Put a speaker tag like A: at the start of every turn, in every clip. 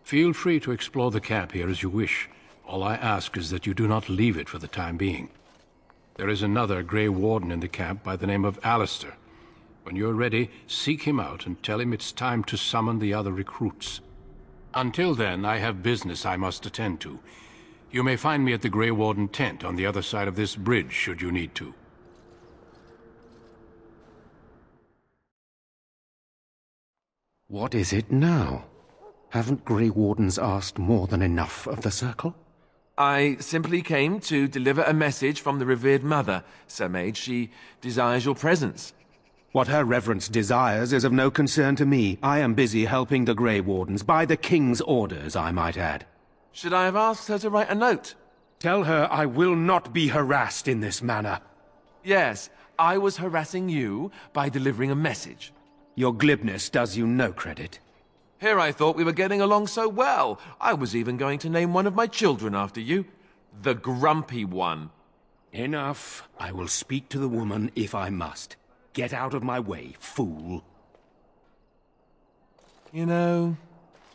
A: Feel free to explore the camp here as you wish. All I ask is that you do not leave it for the time being. There is another Grey Warden in the camp by the name of Alistair. When you're ready, seek him out and tell him it's time to summon the other recruits. Until then, I have business I must attend to. You may find me at the Grey Warden tent on the other side of this bridge, should you need to.
B: What is it now? Haven't Grey Wardens asked more than enough of the Circle?
C: I simply came to deliver a message from the revered mother, Sir Mage. She desires your presence.
B: What her reverence desires is of no concern to me. I am busy helping the Grey Wardens, by the King's orders, I might add.
C: Should I have asked her to write a note?
B: Tell her I will not be harassed in this manner.
C: Yes, I was harassing you by delivering a message.
B: Your glibness does you no credit.
C: Here I thought we were getting along so well. I was even going to name one of my children after you. The Grumpy One.
B: Enough. I will speak to the woman if I must. Get out of my way, fool.
C: You know,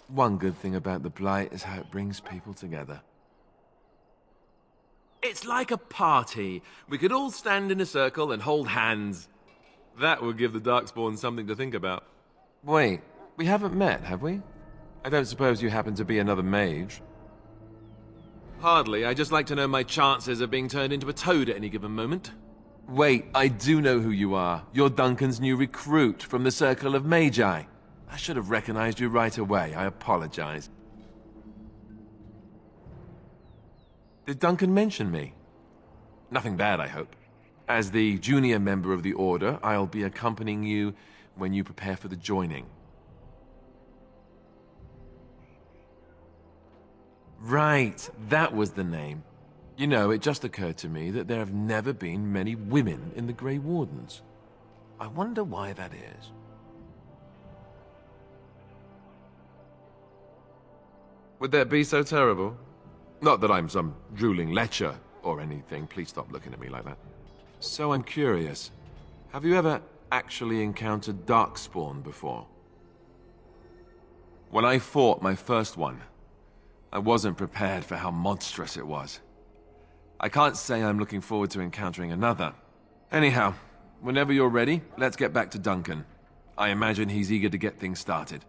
C: one good thing about the Blight is how it brings people together. It's like a party. We could all stand in a circle and hold hands. That would give the Darkspawn something to think about. Wait. We haven't met, have we? I don't suppose you happen to be another mage? Hardly. I just like to know my chances of being turned into a toad at any given moment. Wait, I do know who you are. You're Duncan's new recruit from the Circle of Magi. I should have recognized you right away. I apologize. Did Duncan mention me? Nothing bad, I hope. As the junior member of the Order, I'll be accompanying you when you prepare for the joining. Right, that was the name. You know, it just occurred to me that there have never been many women in the Grey Wardens. I wonder why that is. Would that be so terrible? Not that I'm some drooling lecher or anything. Please stop looking at me like that. So I'm curious. Have you ever actually encountered Darkspawn before? When I fought my first one, I wasn't prepared for how monstrous it was. I can't say I'm looking forward to encountering another. Anyhow, whenever you're ready, let's get back to Duncan. I imagine he's eager to get things started.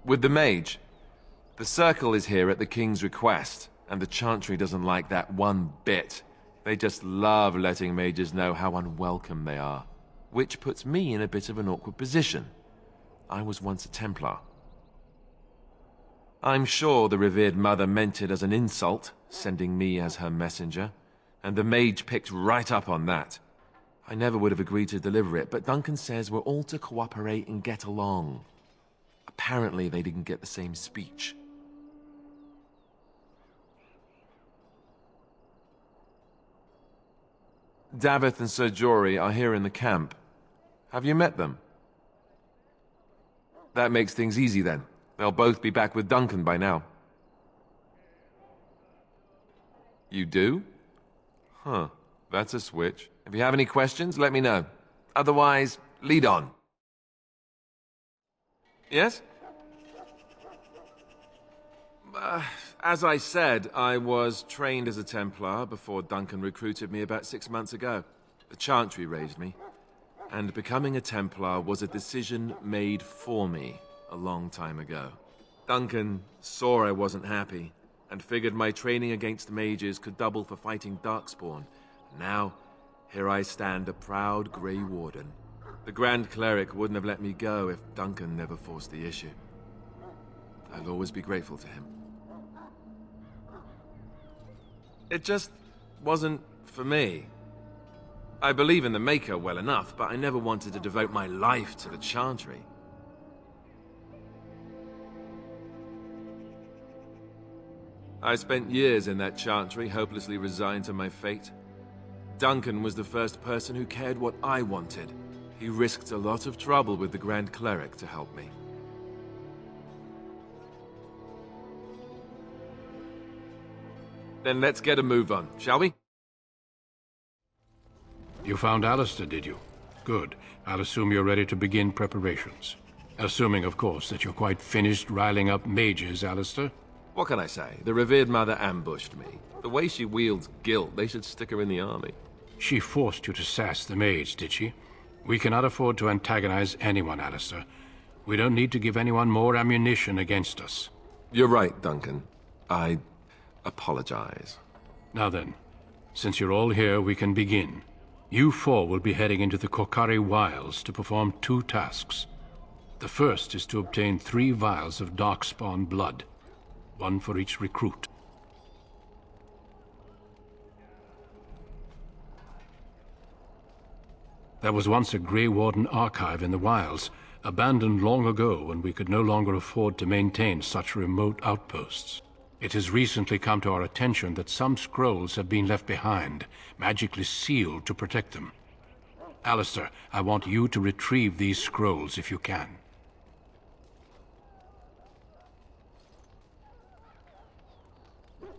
C: With the Mage, the Circle is here at the King's request, and the Chantry doesn't like that one bit. They just love letting mages know how unwelcome they are, which puts me in a bit of an awkward position. I was once a Templar. I'm sure the revered mother meant it as an insult, sending me as her messenger, and the Mage picked right up on that. I never would have agreed to deliver it, but Duncan says we're all to cooperate and get along. Apparently they didn't get the same speech. Davith and Sir Jory are here in the camp. Have you met them? That makes things easy then. They'll both be back with Duncan by now. You do? Huh. That's a switch. If you have any questions, let me know. Otherwise, lead on. Yes? As I said, I was trained as a Templar before Duncan recruited me about 6 months ago. The Chantry raised me. And becoming a Templar was a decision made for me a long time ago. Duncan saw I wasn't happy, and figured my training against mages could double for fighting Darkspawn. Now, here I stand, a proud Grey Warden. The Grand Cleric wouldn't have let me go if Duncan never forced the issue. I'll always be grateful to him. It just wasn't for me. I believe in the Maker well enough, but I never wanted to devote my life to the Chantry. I spent years in that Chantry, hopelessly resigned to my fate. Duncan was the first person who cared what I wanted. He risked a lot of trouble with the Grand Cleric to help me. Then let's get a move on, shall we?
A: You found Alistair, did you? Good. I'll assume you're ready to begin preparations. Assuming, of course, that you're quite finished riling up mages, Alistair.
C: What can I say? The revered mother ambushed me. The way she wields guilt, they should stick her in the army.
A: She forced you to sass the mage, did she? We cannot afford to antagonize anyone, Alistair. We don't need to give anyone more ammunition against us.
C: You're right, Duncan. I apologize.
A: Now then, since you're all here, we can begin. You four will be heading into the Korcari Wilds to perform 2 tasks. The first is to obtain 3 vials of Darkspawn blood, 1 for each recruit. There was once a Grey Warden archive in the wilds, abandoned long ago when we could no longer afford to maintain such remote outposts. It has recently come to our attention that some scrolls have been left behind, magically sealed to protect them. Alistair, I want you to retrieve these scrolls if you can.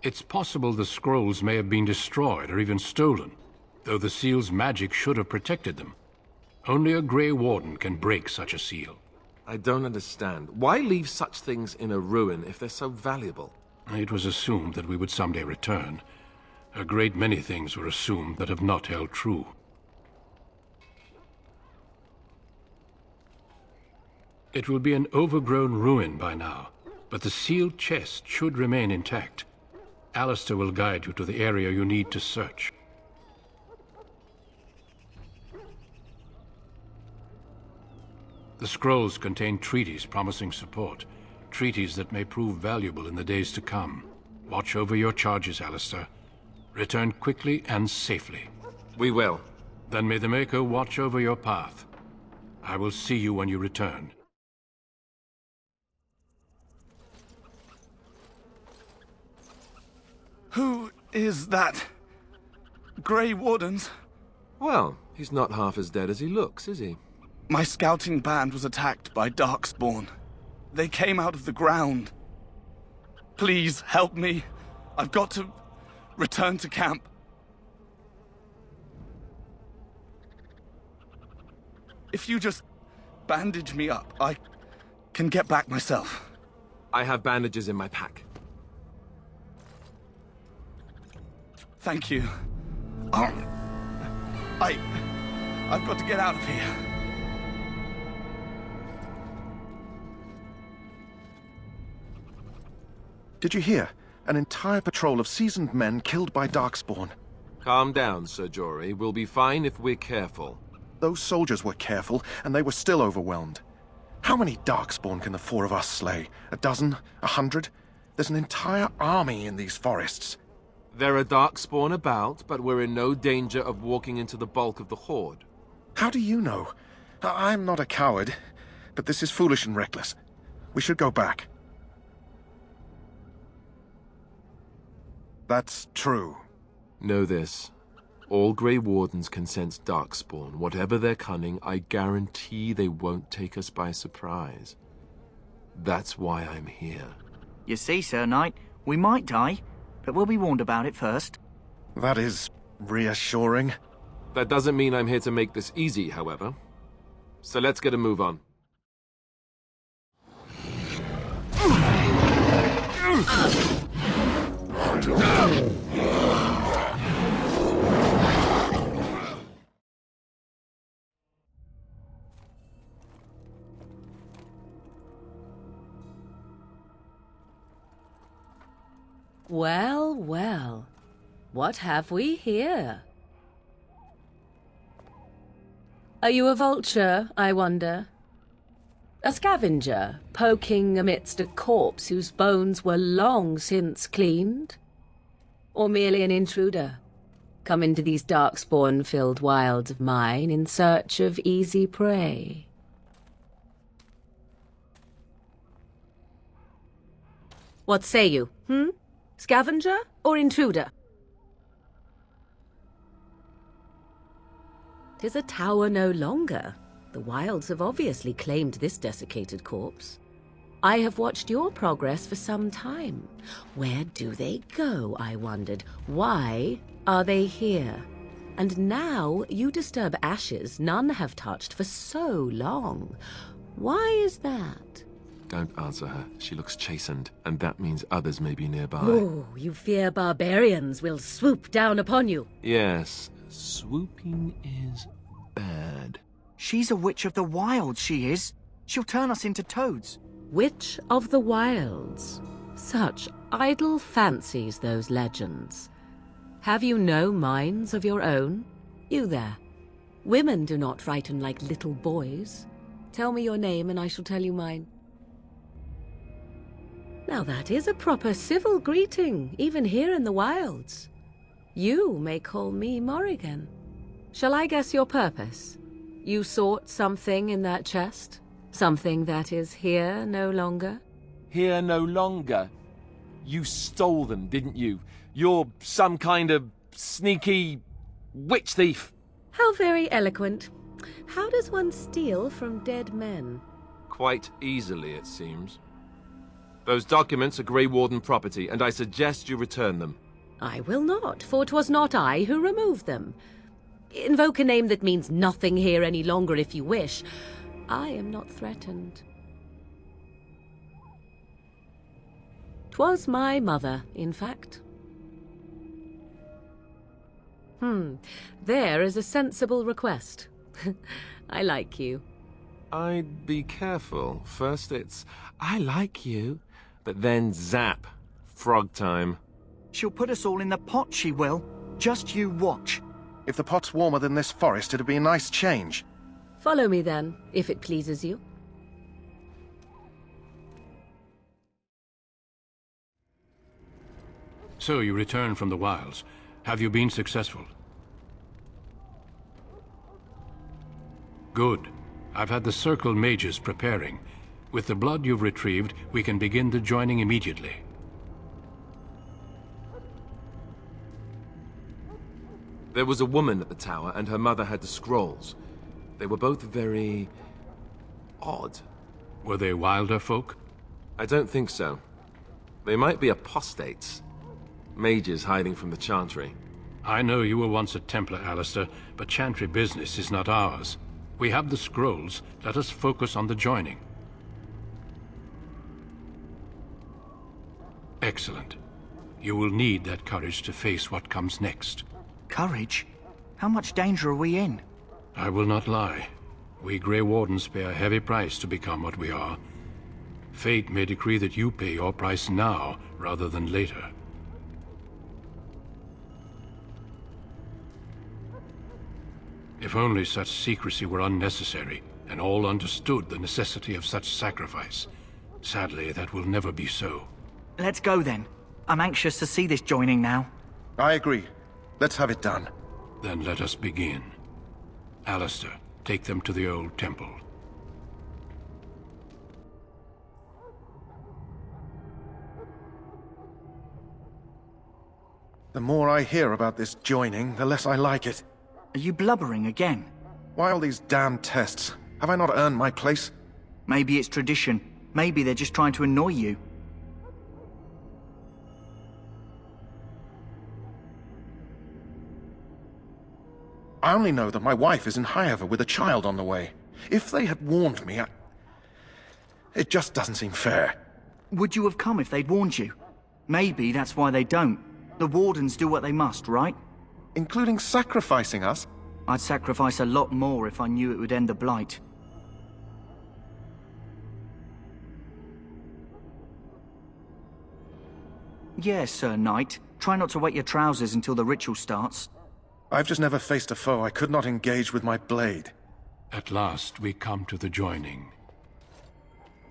A: It's possible the scrolls may have been destroyed or even stolen, though the seal's magic should have protected them. Only a Grey Warden can break such a seal.
C: I don't understand. Why leave such things in a ruin if they're so valuable?
A: It was assumed that we would someday return. A great many things were assumed that have not held true. It will be an overgrown ruin by now, but the sealed chest should remain intact. Alistair will guide you to the area you need to search. The scrolls contain treaties promising support, treaties that may prove valuable in the days to come. Watch over your charges, Alistair. Return quickly and safely.
C: We will.
A: Then may the Maker watch over your path. I will see you when you return.
D: Who is that? Grey Wardens?
C: Well, he's not half as dead as he looks, is he?
D: My scouting band was attacked by Darkspawn. They came out of the ground. Please help me. I've got to return to camp. If you just bandage me up, I can get back myself.
C: I have bandages in my pack.
D: Thank you. I've got to get out of here.
E: Did you hear? An entire patrol of seasoned men killed by Darkspawn.
C: Calm down, Sir Jory. We'll be fine if we're careful.
E: Those soldiers were careful, and they were still overwhelmed. How many Darkspawn can the 4 of us slay? 12? 100? There's an entire army in these forests.
C: There are Darkspawn about, but we're in no danger of walking into the bulk of the Horde.
E: How do you know? I'm not a coward, but this is foolish and reckless. We should go back. That's true.
C: Know this. All Grey Wardens can sense Darkspawn. Whatever their cunning, I guarantee they won't take us by surprise. That's why I'm here.
F: You see, Sir Knight, we might die, but we'll be warned about it first.
E: That is reassuring.
C: That doesn't mean I'm here to make this easy, however. So let's get a move on.
G: Well, well. What have we here? Are you a vulture, I wonder? A scavenger, poking amidst a corpse whose bones were long since cleaned? Or merely an intruder, come into these darkspawn-filled wilds of mine in search of easy prey? What say you, Scavenger or intruder? 'Tis a tower no longer. The wilds have obviously claimed this desiccated corpse. I have watched your progress for some time. Where do they go, I wondered? Why are they here? And now you disturb ashes none have touched for so long. Why is that?
C: Don't answer her. She looks chastened, and that means others may be nearby.
G: Oh, you fear barbarians will swoop down upon you.
C: Yes, swooping is bad.
F: She's a witch of the wilds, she is. She'll turn us into toads.
G: Witch of the Wilds. Such idle fancies, those legends. Have you no minds of your own? You there. Women do not frighten like little boys. Tell me your name and I shall tell you mine. Now that is a proper civil greeting, even here in the wilds. You may call me Morrigan. Shall I guess your purpose? You sought something in that chest? Something that is here no longer?
C: Here no longer? You stole them, didn't you? You're some kind of sneaky witch thief.
G: How very eloquent. How does one steal from dead men?
C: Quite easily, it seems. Those documents are Grey Warden property, and I suggest you return them.
G: I will not, for 'twas not I who removed them. Invoke a name that means nothing here any longer if you wish. I am not threatened. 'Twas my mother, in fact. There is a sensible request. I like you.
C: I'd be careful. First it's, I like you, but then zap. Frog time.
F: She'll put us all in the pot, she will. Just you watch.
E: If the pot's warmer than this forest, it'd be a nice change.
G: Follow me then, if it pleases you.
A: So you return from the wilds. Have you been successful? Good. I've had the Circle mages preparing. With the blood you've retrieved, we can begin the joining immediately.
C: There was a woman at the tower, and her mother had the scrolls. They were both very odd.
A: Were they wilder folk?
C: I don't think so. They might be apostates. Mages hiding from the Chantry.
A: I know you were once a Templar, Alistair, but Chantry business is not ours. We have the scrolls. Let us focus on the joining. Excellent. You will need that courage to face what comes next.
F: Courage? How much danger are we in?
A: I will not lie. We Grey Wardens pay a heavy price to become what we are. Fate may decree that you pay your price now, rather than later. If only such secrecy were unnecessary, and all understood the necessity of such sacrifice. Sadly, that will never be so.
F: Let's go then. I'm anxious to see this joining now.
E: I agree. Let's have it done.
A: Then let us begin. Alistair, take them to the old temple.
E: The more I hear about this joining, the less I like it.
F: Are you blubbering again?
E: Why all these damn tests? Have I not earned my place?
F: Maybe it's tradition. Maybe they're just trying to annoy you.
E: I only know that my wife is in Highever with a child on the way. If they had warned me, it just doesn't seem fair.
F: Would you have come if they'd warned you? Maybe that's why they don't. The Wardens do what they must, right?
E: Including sacrificing us?
F: I'd sacrifice a lot more if I knew it would end the Blight. Yes, Sir Knight. Try not to wet your trousers until the ritual starts.
E: I've just never faced a foe I could not engage with my blade.
A: At last, we come to the joining.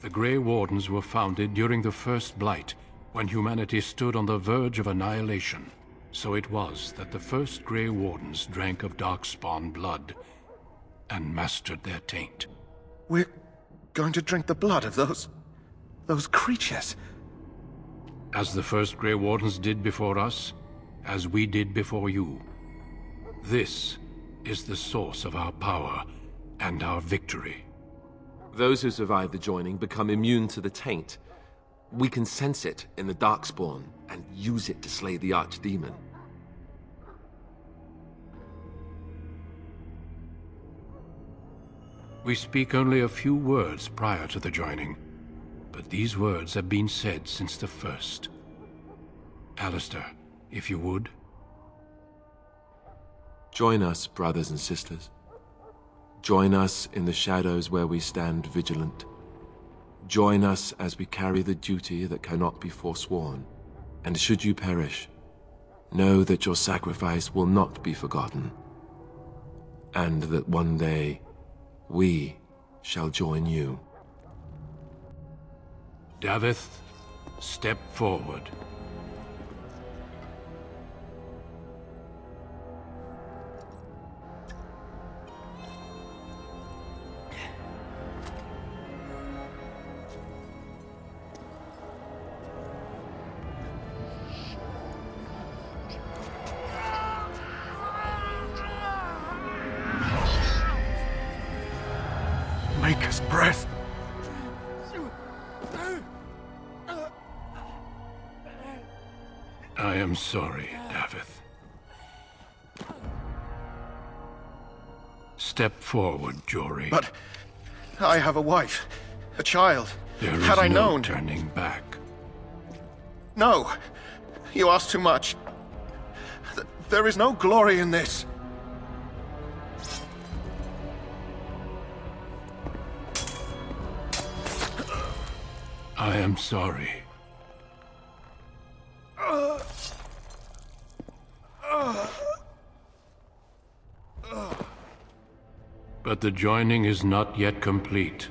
A: The Grey Wardens were founded during the First Blight, when humanity stood on the verge of annihilation. So it was that the first Grey Wardens drank of Darkspawn blood and mastered their taint.
E: We're going to drink the blood of those creatures.
A: As the first Grey Wardens did before us, as we did before you. This is the source of our power and our victory.
C: Those who survive the joining become immune to the taint. We can sense it in the Darkspawn and use it to slay the Archdemon.
A: We speak only a few words prior to the joining, but these words have been said since the first. Alistair, if you would.
C: Join us, brothers and sisters. Join us in the shadows where we stand vigilant. Join us as we carry the duty that cannot be forsworn. And should you perish, know that your sacrifice will not be forgotten, and that one day we shall join you.
A: Davith, step forward.
E: Maker's breath.
A: I am sorry, Davith. Step forward, Jory.
E: But I have a wife, a child.
A: There is
E: Had I
A: no
E: known...
A: turning back.
E: No, you ask too much. There is no glory in this.
A: I am sorry. But the joining is not yet complete.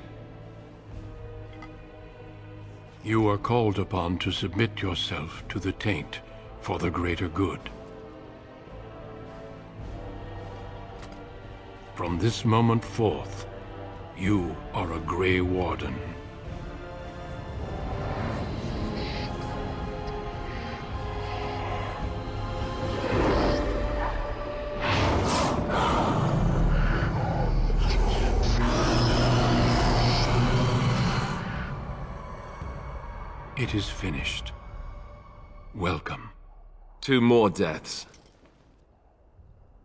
A: You are called upon to submit yourself to the Taint for the greater good. From this moment forth, you are a Grey Warden. It is finished. Welcome.
C: 2 more deaths.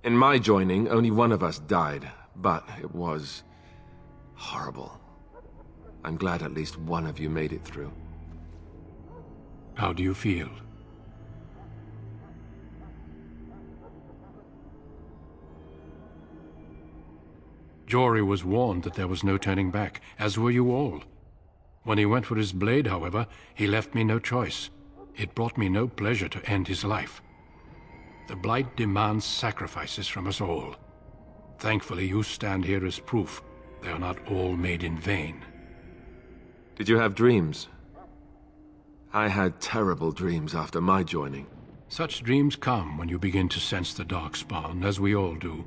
C: In my joining, only one of us died, but it was horrible. I'm glad at least one of you made it through.
A: How do you feel? Jory was warned that there was no turning back, as were you all. When he went for his blade, however, he left me no choice. It brought me no pleasure to end his life. The Blight demands sacrifices from us all. Thankfully, you stand here as proof they are not all made in vain.
C: Did you have dreams? I had terrible dreams after my joining.
A: Such dreams come when you begin to sense the Darkspawn, as we all do.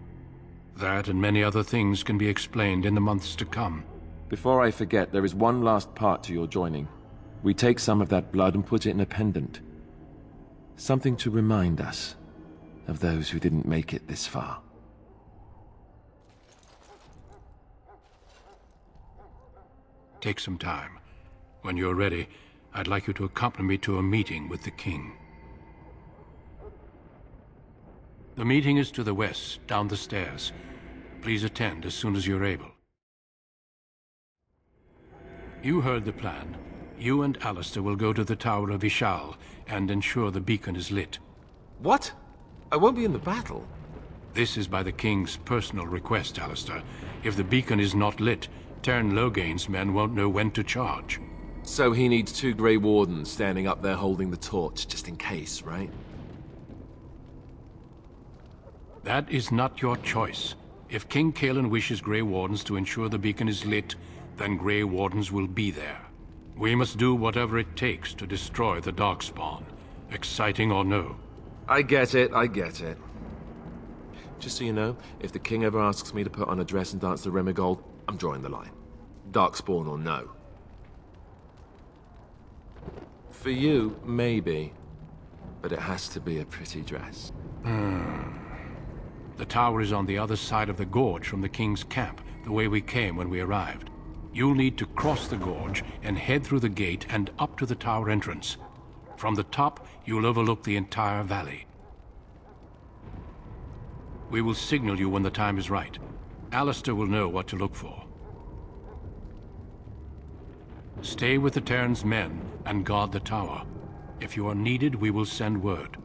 A: That and many other things can be explained in the months to come.
C: Before I forget, there is one last part to your joining. We take some of that blood and put it in a pendant. Something to remind us of those who didn't make it this far.
A: Take some time. When you're ready, I'd like you to accompany me to a meeting with the king. The meeting is to the west, down the stairs. Please attend as soon as you're able. You heard the plan. You and Alistair will go to the Tower of Ishal and ensure the beacon is lit.
C: What? I won't be in the battle.
A: This is by the king's personal request, Alistair. If the beacon is not lit, Tern Loghain's men won't know when to charge.
C: So he needs 2 Grey Wardens standing up there holding the torch, just in case, right?
A: That is not your choice. If King Cailan wishes Grey Wardens to ensure the beacon is lit, then Grey Wardens will be there. We must do whatever it takes to destroy the Darkspawn, exciting or no.
C: I get it, I get it. Just so you know, if the king ever asks me to put on a dress and dance to Remigold, I'm drawing the line. Darkspawn or no. For you, maybe. But it has to be a pretty dress.
A: The tower is on the other side of the gorge from the king's camp, the way we came when we arrived. You'll need to cross the gorge and head through the gate and up to the tower entrance. From the top, you'll overlook the entire valley. We will signal you when the time is right. Alistair will know what to look for. Stay with the Terran's men and guard the tower. If you are needed, we will send word.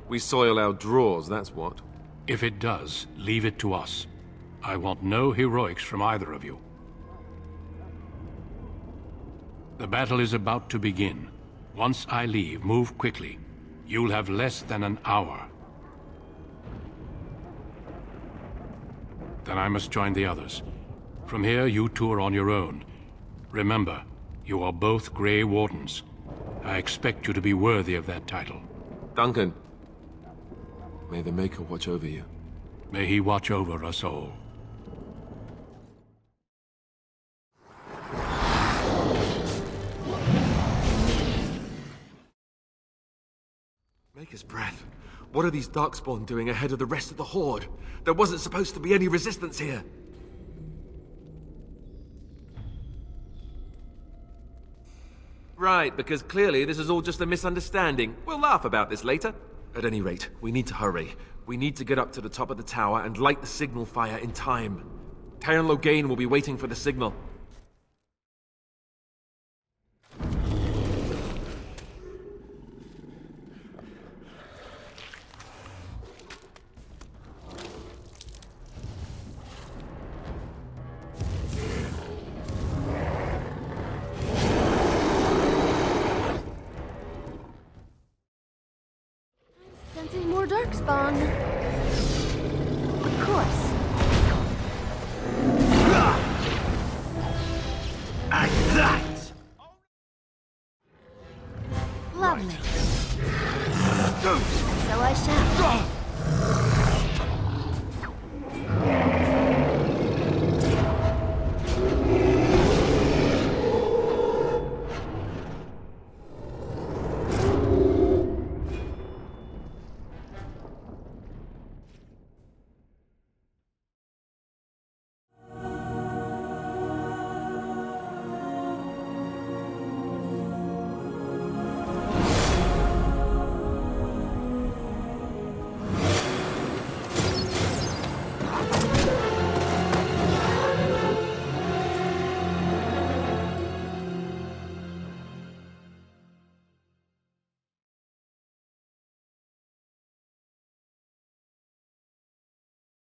C: We soil our drawers, that's what.
A: If it does, leave it to us. I want no heroics from either of you. The battle is about to begin. Once I leave, move quickly. You'll have less than an hour. Then I must join the others. From here, you two are on your own. Remember, you are both Grey Wardens. I expect you to be worthy of that title.
C: Duncan, may the Maker watch over you.
A: May he watch over us all.
C: Maker's breath. What are these Darkspawn doing ahead of the rest of the Horde? There wasn't supposed to be any resistance here. Right, because clearly this is all just a misunderstanding. We'll laugh about this later. At any rate, we need to hurry. We need to get up to the top of the tower and light the signal fire in time. Taron Logain will be waiting for the signal.
H: Sensing more darkspawn.